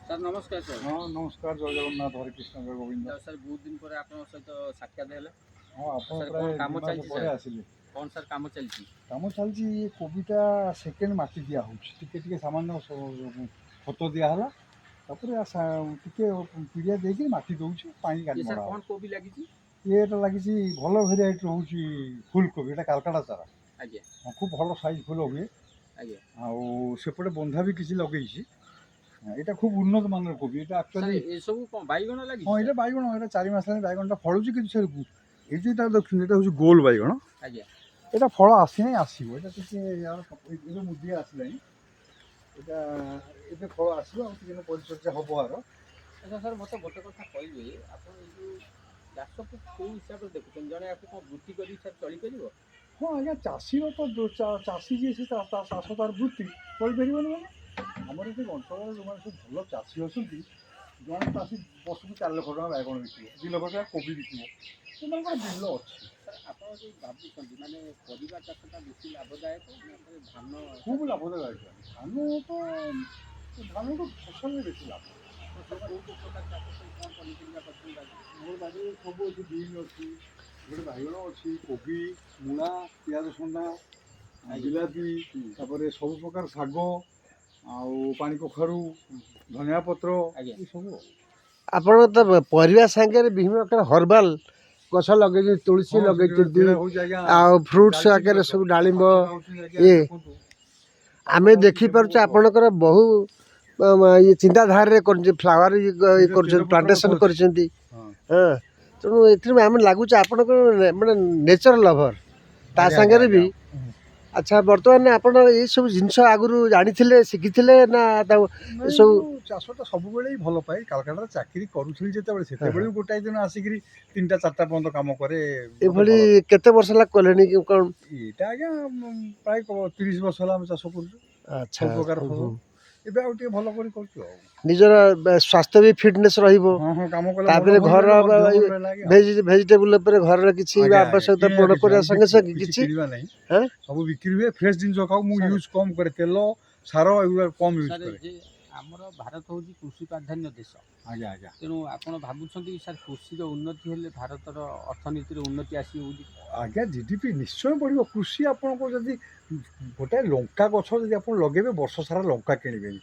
Sir ନମସ୍କାର sir. ହଁ ନମସ୍କାର, ଜୟ ଜଗନ୍ନାଥ, ହରେ କୃଷ୍ଣ, ଜୟ ଗୋବିନ୍ଦ। ସାର୍ ବହୁତ ଦିନ ପରେ ଆପଣଙ୍କ ସହିତ ସାକ୍ଷାତ ହେଲେ। ହଁ ଆପଣ ସାର୍ ପ୍ରାୟ କ'ଣ କାମ 2 ମାସ ଚାଲିଛି ପରେ ସାର୍? ଆସିଲେ। କ'ଣ ସାର୍ କାମ ଚାଲିଛି? କାମ ଚାଲିଛି, ଏ କୋବିଟା ସେକେଣ୍ଡ ମାଟି ଦିଆହେଉଛି, ଟିକେ ଟିକେ ସାମାନ୍ୟ ଖତ ଦିଆହେଲା, ତାପରେ ଟିକେ ପିଡ଼ିଆ ଦେଇକି ମାଟି ଦେଉଛି, ପାଣି ଇଏ ସାର୍ ମଡ଼ା କ'ଣ ହେବ। କୋବି ଲାଗିଛି? ଏଇଟା ଲାଗିଛି ଭଲ ଭେରାଇଟି ରହୁଛି ଫୁଲକୋବି, ଏଇଟା କାଲକାଟା ଚାରା। ଆଜ୍ଞା ଖୁବ୍ ଭଲ ସାଇଜ୍ ଫୁଲ ହୁଏ। ଆଜ୍ଞା। ଆଉ ସେପଟେ ବନ୍ଧା ବି କିଛି ଲଗେଇଛି। ଏଇଟା ଖୁବ୍ ଉନ୍ନତ ମାନର କୋବି। ଏଇଟା ସାର୍ ଆକ୍ଚୁଆଲି ଏସବୁ କ'ଣ ବାଇଗଣ ଲାଗିଛି? ହଁ, ଏଇଟା ବାଇଗଣ, ଏଇଟା 4 ମାସ ହେଲାଣି ବାଇଗଣଟା ଫଳୁଛି, କିନ୍ତୁ ସେ ଏଇ ଯେଉଁଟା ଦେଖୁଛନ୍ତି ଏଇଟା ହେଉଛି ଗୋଲ ବାଇଗଣ। ଆଜ୍ଞା। ଏଇଟା ଫଳ ଆସିନାହିଁ, ଆସିବ। ଏଇଟା ଟିକେ ଏବେ ମୁଦିଆ ଆସିଲାଣି, ଏଇଟା ଏବେ ଫଳ ଆସିବ, ଆଉ ଟିକେ ପରିଚର୍ଯା ହେବ ଆର। ଆଚ୍ଛା ସାର୍, ମୋତେ ଗୋଟେ କଥା କହିବେ, ଆପଣ ଏଇ ଯେଉଁ ଚାଷକୁ କେଉଁ ହିସାବରେ ଦେଖୁଛନ୍ତି? ଜଣେ ଆକୁ କ'ଣ ବୃତ୍ତି କରିକି ସାର୍ ଚଳିପାରିବ? ହଁ ଆଜ୍ଞା, ଚାଷୀର ତ ଚାଷୀ ଯିଏ ସେ ଚାଷ ତାର ବୃତ୍ତି କରିପାରିବନି। ମାନେ ଆମର ଏଠି ଅଞ୍ଚଳରେ ଯେଉଁମାନେ ସବୁ ଭଲ ଚାଷୀ ଅଛନ୍ତି, ଜଣେ ଚାଷୀ ବର୍ଷକୁ 4 ଲକ୍ଷ ଟଙ୍କା ବାଇଗଣ ବିକିବ, 2 ଲକ୍ଷ ଟଙ୍କା କୋବି ବିକିବ, ସେମାନଙ୍କର ବିଲ ଅଛି। ସାର୍ ଆପଣ ଯେଉଁ ଭାବୁଛନ୍ତି, ମାନେ ପରିବା ଚାଷଟା ବେଶୀ ଲାଭଦାୟକ ନା ସାର୍ ଧାନ? ଖୁବ୍ ଲାଭଦାୟକ। ଧାନଠୁ ଫସଲରେ ବେଶୀ ଲାଭ। ସାର୍ କେଉଁ ପ୍ରକାର ଚାଷ ସବୁ କ'ଣ ପନିପରିବା କରିଛନ୍ତି ବାଡ଼ିରେ? ମୋର ବାଡ଼ିରେ ସବୁ ଅଛି, ବିନ୍ ଅଛି, ଗୋଟେ ବାଇଗଣ ଅଛି, କୋବି, ମୂଳା, ପିଆଜ ସଣ୍ଡା, ବିଲାତି, ତାପରେ ସବୁ ପ୍ରକାର ଶାଗ, ଆଉ ପାଣି କଖାରୁ, ଧନିଆ ପତ୍ର, ଏସବୁ। ଆପଣ ତ ପରିବା ସାଙ୍ଗରେ ବିଭିନ୍ନ ପ୍ରକାର ହର୍ବାଲ ଗଛ ଲଗେଇଛନ୍ତି, ତୁଳସୀ ଲଗେଇଛନ୍ତି, ଆଉ ଫ୍ରୁଟ୍ସ ଆକାରରେ ସବୁ ଡାଳିମ୍ବ। ଇଏ ଆମେ ଦେଖିପାରୁଛୁ ଆପଣଙ୍କର ବହୁ ଇଏ ଚିନ୍ତାଧାରାରେ ଫ୍ଲାୱାର ଇଏ କରୁଛନ୍ତି, ପ୍ଲାଣ୍ଟେସନ୍ କରିଛନ୍ତି। ହଁ, ତେଣୁ ଏଥିରୁ ଆମେ ଲାଗୁଛି ଆପଣଙ୍କର ମାନେ ନେଚର ଲଭର ତା ସାଙ୍ଗରେ ବି। ଆଚ୍ଛା, ବର୍ତ୍ତମାନ ଆପଣ ଏଇସବୁ ଜିନିଷ ଆଗରୁ ଜାଣିଥିଲେ, ଶିଖିଥିଲେ ନା ଏସବୁ? ଚାଷଟା ସବୁବେଳେ ହିଁ ଭଲ ପାଏ। କାଲକାଟାରେ ଚାକିରି କରୁଥିଲି ଯେତେବେଳେ, ସେତେବେଳେ ବି ଗୋଟାଏ ଦିନ ଆସିକିରି 3ଟା 4ଟା ପର୍ଯ୍ୟନ୍ତ କାମ କରେ। ଏଭଳି କେତେ ବର୍ଷ ହେଲା କଲେଣି କ'ଣ? ଏଇଟା ଆଜ୍ଞା ପ୍ରାୟ 30 ବର୍ଷ ହେଲା ଆମେ ଚାଷ କରୁଛୁ। ଆଚ୍ଛା, ସବୁ ପ୍ରକାର ଫସଲ। ଏବେ ଆଉ ଟିକେ ଭଲ କରି କରୁଛୁ ଆଉ। ନିଜର ସ୍ୱାସ୍ଥ୍ୟ ବି ଫିଟନେସ୍ ରହିବ। କାମ କଲେ ତାପରେ ଘର ଭେଜିଟେବୁଲ ଉପରେ ଘରର କିଛି ଆବଶ୍ୟକତା ପୂରଣ କରିବା ସଙ୍ଗେ ସଙ୍ଗେ କିଛି କିଣିବା ନାହିଁ, ସବୁ ବିକ୍ରି ହୁଏ। ଫ୍ରେଶ୍ ଜିନିଷ ଖାଉ। ମୁଁ ୟୁଜ୍ କମ୍ କରେ, ତେଲ ସାର ଏଗୁଡ଼ା କମ୍ ୟୁଜ୍ କରେ। ଯେ ଆମର ଭାରତ ହେଉଛି କୃଷି ପ୍ରାଧାନ୍ୟ ଦେଶ। ଆଜ୍ଞା ଆଜ୍ଞା। ତେଣୁ ଆପଣ ଭାବୁଛନ୍ତି କି ସାର୍ କୃଷିର ଉନ୍ନତି ହେଲେ ଭାରତର ଅର୍ଥନୀତିର ଉନ୍ନତି ଆସିବ ବୋଲି? ଆଜ୍ଞା, ଜିଡିପି ନିଶ୍ଚୟ ବଢ଼ିବ। କୃଷି ଆପଣଙ୍କର ଯଦି ଗୋଟାଏ ଲଙ୍କା ଗଛ ଯଦି ଆପଣ ଲଗେଇବେ, ବର୍ଷ ସାରା ଲଙ୍କା କିଣିବେନି,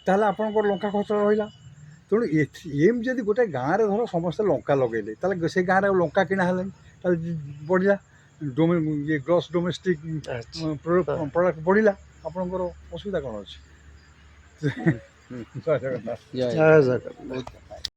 ତାହେଲେ ଆପଣଙ୍କର ଲଙ୍କା ଖର୍ଚ୍ଚ ରହିଲା। ତେଣୁ ଏମିତି ଯଦି ଗୋଟେ ଗାଁରେ ଧର ସମସ୍ତେ ଲଙ୍କା ଲଗେଇଲେ, ତାହେଲେ ସେ ଗାଁରେ ଆଉ ଲଙ୍କା କିଣା ହେଲାନି, ତାହେଲେ ବଢ଼ିଲା ଗ୍ରସ୍ ଡୋମେଷ୍ଟିକ୍ ପ୍ରଡ଼କ୍ଟ ବଢ଼ିଲା। ଆପଣଙ୍କର ଅସୁବିଧା କ'ଣ ଅଛି? ଜୟ ଜଗନ୍ନାଥ। ଜୟ ଜଗନ୍ନାଥ।